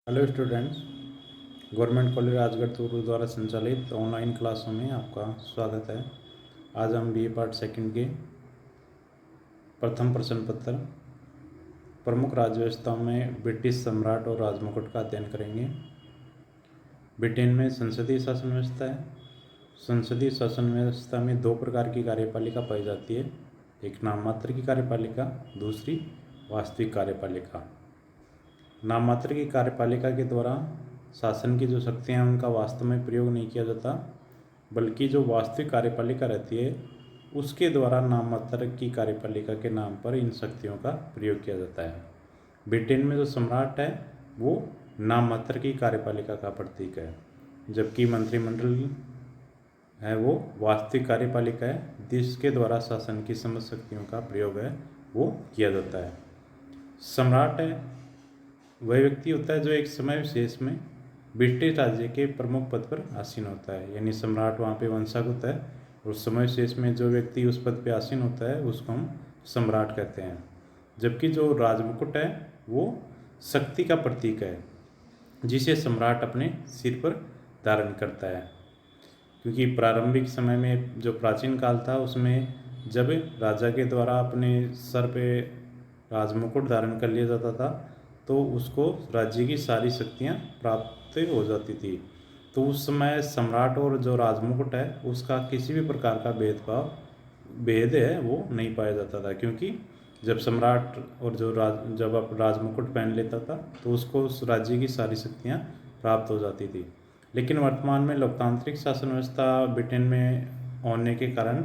Hello students, government college Rajgarh Churu द्वारा संचालित online क्लासों में आपका स्वागत है। आज हम बीए पार्ट सेकंड के प्रथम प्रश्न पत्र प्रमुख राज्य व्यवस्थाओं में ब्रिटिश सम्राट और राजमुकुट का अध्ययन करेंगे। ब्रिटेन में संसदीय शासन व्यवस्था है। संसदीय शासन व्यवस्था में दो प्रकार की कार्यपालिका पाई जाती है, एक नाम मात्र की कार्यपालिका, दूसरी वास्तविक कार्यपालिका। नाम मात्र की कार्यपालिका के द्वारा शासन की जो शक्तियाँ हैं उनका वास्तव में प्रयोग नहीं किया जाता, बल्कि जो वास्तविक कार्यपालिका रहती है उसके द्वारा नाम मात्र की कार्यपालिका के नाम पर इन शक्तियों का प्रयोग किया जाता है। ब्रिटेन में जो सम्राट है वो नाम मात्र की कार्यपालिका का प्रतीक है, जबकि मंत्रिमंडल है वो वास्तविक कार्यपालिका है जिसके द्वारा शासन की समस्त शक्तियों का प्रयोग है वो किया जाता है। सम्राट है वह व्यक्ति होता है जो एक समय विशेष में ब्रिटिश राज्य के प्रमुख पद पर आसीन होता है, यानी सम्राट वहाँ पे वंशागत है और समय विशेष में जो व्यक्ति उस पद पे आसीन होता है उसको हम सम्राट कहते हैं। जबकि जो राजमुकुट है वो शक्ति का प्रतीक है जिसे सम्राट अपने सिर पर धारण करता है, क्योंकि प्रारंभिक समय में जो प्राचीन काल था उसमें जब राजा के द्वारा अपने सर पे राजमुकुट धारण कर लिया जाता था तो उसको राज्य की सारी शक्तियाँ प्राप्त हो जाती थी। तो उस समय सम्राट और जो राजमुकुट है उसका किसी भी प्रकार का भेद है वो नहीं पाया जाता था, क्योंकि जब सम्राट और जब आप राजमुकुट पहन लेता था तो उसको उस राज्य की सारी शक्तियाँ प्राप्त हो जाती थी। लेकिन वर्तमान में लोकतांत्रिक शासन व्यवस्था ब्रिटेन में होने के कारण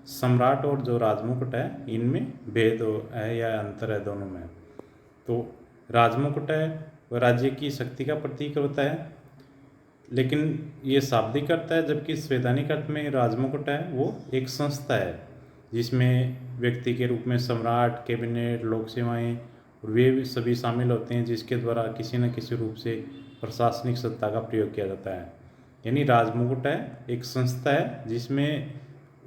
सम्राट और जो राजमुकुट है इनमें भेद है या अंतर है दोनों में। तो राजमुकुट है वह राज्य की शक्ति का प्रतीक होता है, लेकिन ये शाब्दिक अर्थ है, जबकि संवैधानिक अर्थ में राजमुकुट है वो एक संस्था है जिसमें व्यक्ति के रूप में सम्राट, कैबिनेट, लोक सेवाएं और वे भी सभी शामिल होते हैं जिसके द्वारा किसी न किसी रूप से प्रशासनिक सत्ता का प्रयोग किया जाता है। यानी राजमुकुट है एक संस्था है जिसमें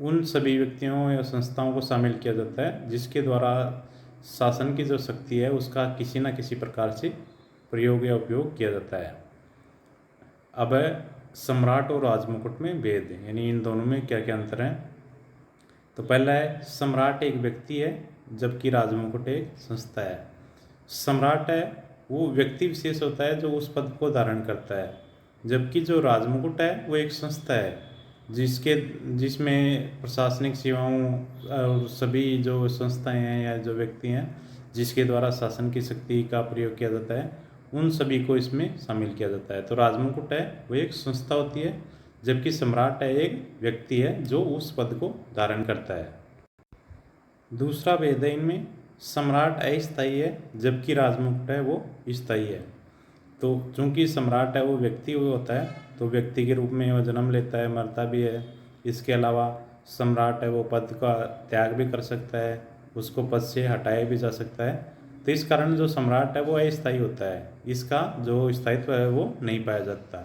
उन सभी व्यक्तियों या संस्थाओं को शामिल किया जाता है जिसके द्वारा शासन की जो शक्ति है उसका किसी न किसी प्रकार से प्रयोग या उपयोग किया जाता है। अब सम्राट और राजमुकुट में भेद, यानी इन दोनों में क्या क्या अंतर है। तो पहला है सम्राट एक व्यक्ति है जबकि राजमुकुट एक संस्था है। सम्राट है वो व्यक्ति विशेष होता है जो उस पद को धारण करता है, जबकि जो राजमुकुट है वो एक संस्था है जिसमें प्रशासनिक सेवाओं और सभी जो संस्थाएं हैं या जो व्यक्ति हैं जिसके द्वारा शासन की शक्ति का प्रयोग किया जाता है उन सभी को इसमें शामिल किया जाता है। तो राजमुकुट है वो एक संस्था होती है, जबकि सम्राट है एक व्यक्ति है जो उस पद को धारण करता है। दूसरा भेद है इनमें, सम्राट अस्थायी है जबकि राजमुकुट है वो स्थायी है। तो चूंकि सम्राट है वो व्यक्ति होता है तो व्यक्ति के रूप में वो जन्म लेता है, मरता भी है। इसके अलावा सम्राट है वो पद का त्याग भी कर सकता है, उसको पद से हटाया भी जा सकता है। तो इस कारण जो सम्राट है वो अस्थायी होता है, इसका जो स्थायित्व है वो नहीं पाया जाता।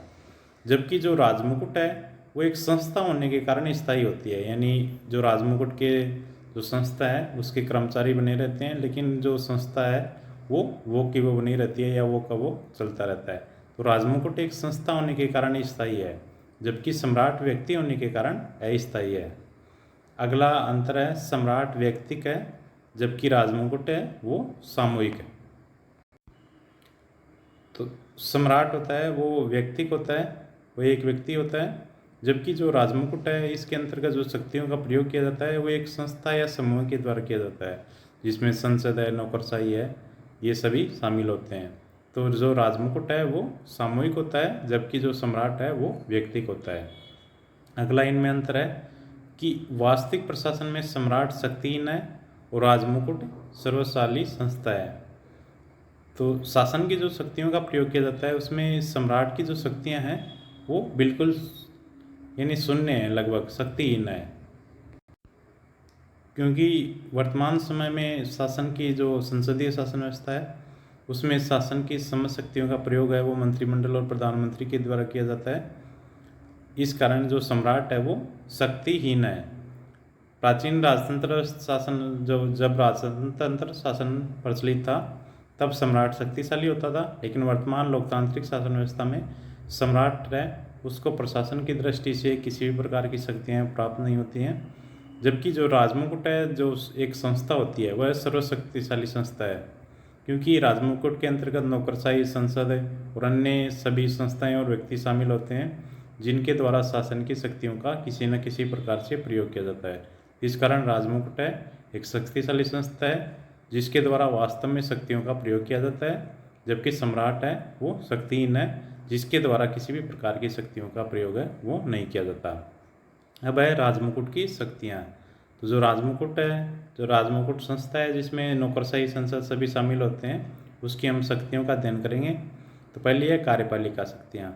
जबकि जो राजमुकुट है वो एक संस्था होने के कारण स्थायी होती है, यानी जो राजमुकुट के जो संस्था है उसके कर्मचारी बने रहते हैं, लेकिन जो संस्था है वो की वो बनी रहती है या वो का वो चलता रहता है। तो राजमुकुट एक संस्था होने के कारण स्थायी है, जबकि सम्राट व्यक्ति होने के कारण अस्थायी है। अगला अंतर है सम्राट व्यक्तिक है जबकि राजमुकुट है वो सामूहिक है। तो सम्राट होता है वो व्यक्तिक होता है, वो एक व्यक्ति होता है, जबकि जो राजमुकुट है इसके अंतर्गत जो शक्तियों का प्रयोग किया जाता है वो एक संस्था या समूह के द्वारा किया जाता है, जिसमें संसद है, नौकरशाही है, ये सभी शामिल होते हैं। तो जो राजमुकुट है वो सामूहिक होता है जबकि जो सम्राट है वो व्यक्तिक होता है। अगला इनमें अंतर है कि वास्तविक प्रशासन में सम्राट शक्तिहीन है और राजमुकुट सर्वशाली संस्था है। तो शासन की जो शक्तियों का प्रयोग किया जाता है उसमें सम्राट की जो शक्तियां हैं वो बिल्कुल यानी शून्य है, लगभग शक्तिहीन है, क्योंकि वर्तमान समय में शासन की जो संसदीय शासन व्यवस्था है उसमें शासन की समस्त शक्तियों का प्रयोग है वो मंत्रिमंडल और प्रधानमंत्री के द्वारा किया जाता है। इस कारण जो सम्राट है वो शक्तिहीन है। प्राचीन राजतंत्र शासन जब राजतंत्र शासन प्रचलित था तब सम्राट शक्तिशाली होता था, लेकिन वर्तमान लोकतांत्रिक शासन व्यवस्था में सम्राट है उसको प्रशासन की दृष्टि से किसी भी प्रकार की शक्तियाँ प्राप्त नहीं होती हैं, जबकि जो राजमुकुट है, जो एक संस्था होती है, वह सर्वशक्तिशाली संस्था है, क्योंकि राजमुकुट के अंतर्गत नौकरशाही, संसद और अन्य सभी संस्थाएं और व्यक्ति शामिल होते हैं जिनके द्वारा शासन की शक्तियों का किसी न किसी प्रकार से प्रयोग किया जाता है। इस कारण राजमुकुट है एक शक्तिशाली संस्था है जिसके द्वारा वास्तव में शक्तियों का प्रयोग किया जाता है, जबकि सम्राट है वो शक्तिहीन है जिसके द्वारा किसी भी प्रकार की शक्तियों का प्रयोग है वो नहीं किया जाता। अब है राजमुकुट की शक्तियाँ। तो जो राजमुकुट है, जो राजमुकुट संस्था है जिसमें नौकरशाही, संसद सभी शामिल होते हैं, उसकी हम शक्तियों का अध्ययन करेंगे। तो पहली है कार्यपालिका शक्तियाँ।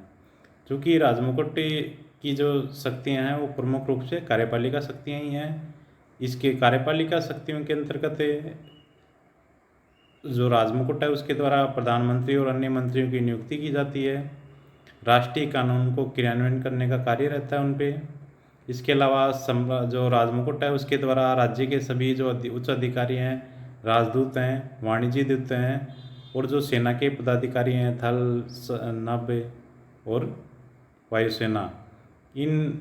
चूँकि राजमुकुट की जो शक्तियाँ हैं वो प्रमुख रूप से कार्यपालिका शक्तियाँ ही हैं। इसके कार्यपालिका शक्तियों के अंतर्गत जो राजमुकुट है उसके द्वारा प्रधानमंत्री और अन्य मंत्रियों की नियुक्ति की जाती है। राष्ट्रीय कानून को क्रियान्वयन करने का कार्य रहता है उन पर। इसके अलावा जो राजमुकुट है उसके द्वारा राज्य के सभी जो उच्च अधिकारी हैं, राजदूत हैं, वाणिज्य दूत हैं और जो सेना के पदाधिकारी हैं, थल, नभ और वायुसेना, इन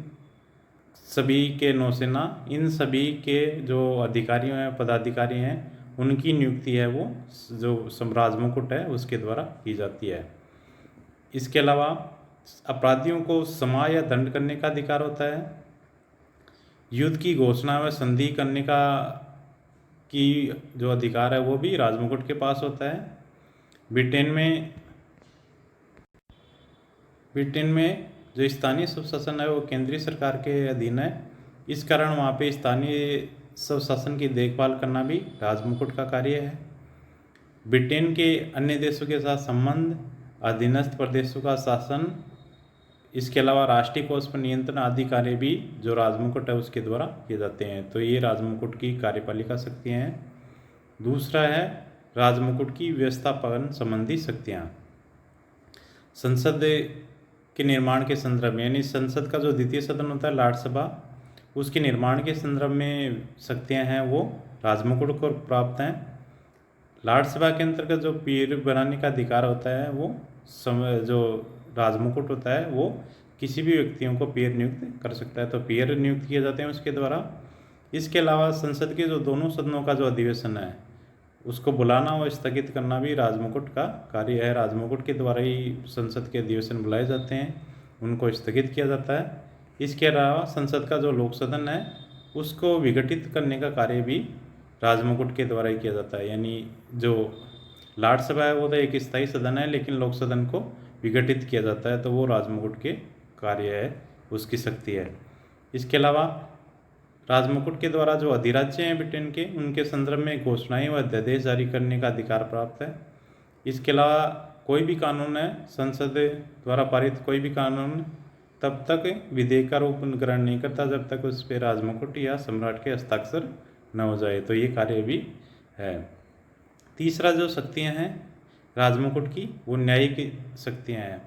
सभी के नौसेना, इन सभी के जो अधिकारियों हैं, पदाधिकारी हैं, उनकी नियुक्ति है वो जो राजमुकुट है उसके द्वारा की जाती है। इसके अलावा अपराधियों को क्षमा या दंड करने का अधिकार होता है। युद्ध की घोषणा व संधि करने का की जो अधिकार है वो भी राजमुकुट के पास होता है। ब्रिटेन में जो स्थानीय स्वशासन है वो केंद्रीय सरकार के अधीन है। इस कारण वहाँ पे स्थानीय स्वशासन की देखभाल करना भी राजमुकुट का कार्य है। ब्रिटेन के अन्य देशों के साथ संबंध, अधीनस्थ प्रदेशों का शासन, इसके अलावा राष्ट्रीय कोष पर नियंत्रण आदि कार्य भी जो राजमुकुट है उसके द्वारा किए जाते हैं। तो ये राजमुकुट की कार्यपालिका शक्तियाँ हैं। दूसरा है राजमुकुट की व्यवस्थापन संबंधी शक्तियाँ। संसद के निर्माण के संदर्भ में, यानी संसद का जो द्वितीय सदन होता है राज्यसभा, उसके निर्माण के संदर्भ में शक्तियाँ हैं वो राजमुकुट को प्राप्त हैं। राज्यसभा के अंतर्गत जो पीर बनाने का अधिकार होता है वो जो राजमुकुट होता है वो किसी भी व्यक्तियों को पीर नियुक्त कर सकता है, तो पीर नियुक्त किए जाते हैं उसके द्वारा। इसके अलावा संसद के जो दोनों सदनों का जो अधिवेशन है उसको बुलाना व स्थगित करना भी राजमुकुट का कार्य है। राजमुकुट के द्वारा ही संसद के अधिवेशन बुलाए जाते हैं, उनको स्थगित किया जाता है। इसके अलावा संसद का जो लोक सदन है उसको विघटित करने का कार्य भी राजमुकुट के द्वारा ही किया जाता है। यानी जो राज्यसभा है वो तो एक स्थायी सदन है, लेकिन लोक सदन को विघटित किया जाता है, तो वो राजमुकुट के कार्य है, उसकी शक्ति है। इसके अलावा राजमुकुट के द्वारा जो अधिराज्य हैं ब्रिटेन के, उनके संदर्भ में घोषणाएं व अध्यादेश जारी करने का अधिकार प्राप्त है। इसके अलावा कोई भी कानून है, संसद द्वारा पारित कोई भी कानून तब तक विधेयक का रूप ग्रहण नहीं करता जब तक उस पर राजमुकुट या सम्राट के हस्ताक्षर न हो जाए, तो ये कार्य भी है। तीसरा जो शक्तियाँ हैं राजमुकुट की, वो न्यायिक शक्तियाँ हैं।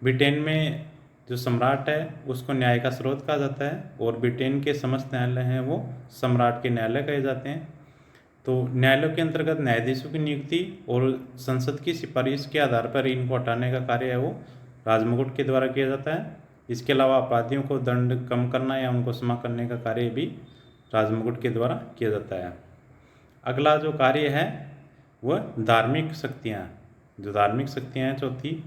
ब्रिटेन में जो सम्राट है उसको न्याय का स्रोत कहा जाता है और ब्रिटेन के समस्त न्यायालय हैं वो सम्राट के न्यायालय कहे जाते हैं। तो न्यायालयों के अंतर्गत न्यायाधीशों की नियुक्ति और संसद की सिफारिश के आधार पर इनको हटाने का कार्य है वो राजमुकुट के द्वारा किया जाता है। इसके अलावा अपराधियों को दंड कम करना या उनको क्षमा करने का कार्य भी राजमुकुट के द्वारा किया जाता है। अगला जो कार्य है वह धार्मिक शक्तियाँ। जो धार्मिक शक्तियाँ हैं चौथी,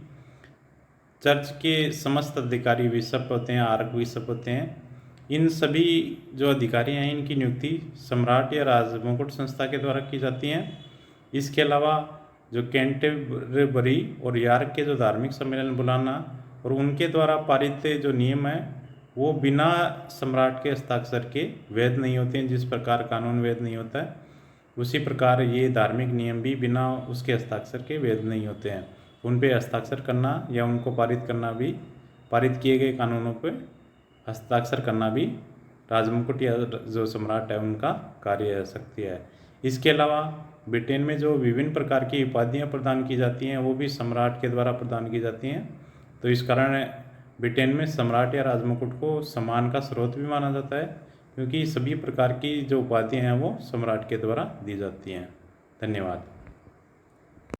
चर्च के समस्त अधिकारी बिशप होते हैं, आर्क बिशप होते हैं, इन सभी जो अधिकारी हैं इनकी नियुक्ति सम्राट या राजमुकुट संस्था के द्वारा की जाती हैं। इसके अलावा जो कैंटरबरी और यॉर्क के जो धार्मिक सम्मेलन बुलाना और उनके द्वारा पारित जो नियम है वो बिना सम्राट के हस्ताक्षर के वैध नहीं होते हैं। जिस प्रकार कानून वैध नहीं होता है उसी प्रकार ये धार्मिक नियम भी बिना उसके हस्ताक्षर के वैध नहीं होते हैं। उन पे हस्ताक्षर करना या उनको पारित करना भी, पारित किए गए कानूनों पे हस्ताक्षर करना भी राजमुकुट या जो सम्राट है उनका कार्य शक्ति है। इसके अलावा ब्रिटेन में जो विभिन्न प्रकार की उपाधियाँ प्रदान की जाती हैं वो भी सम्राट के द्वारा प्रदान की जाती हैं। तो इस कारण ब्रिटेन में सम्राट या राजमुकुट को सम्मान का स्रोत भी माना जाता है, क्योंकि सभी प्रकार की जो उपाधियाँ हैं वो सम्राट के द्वारा दी जाती हैं। धन्यवाद।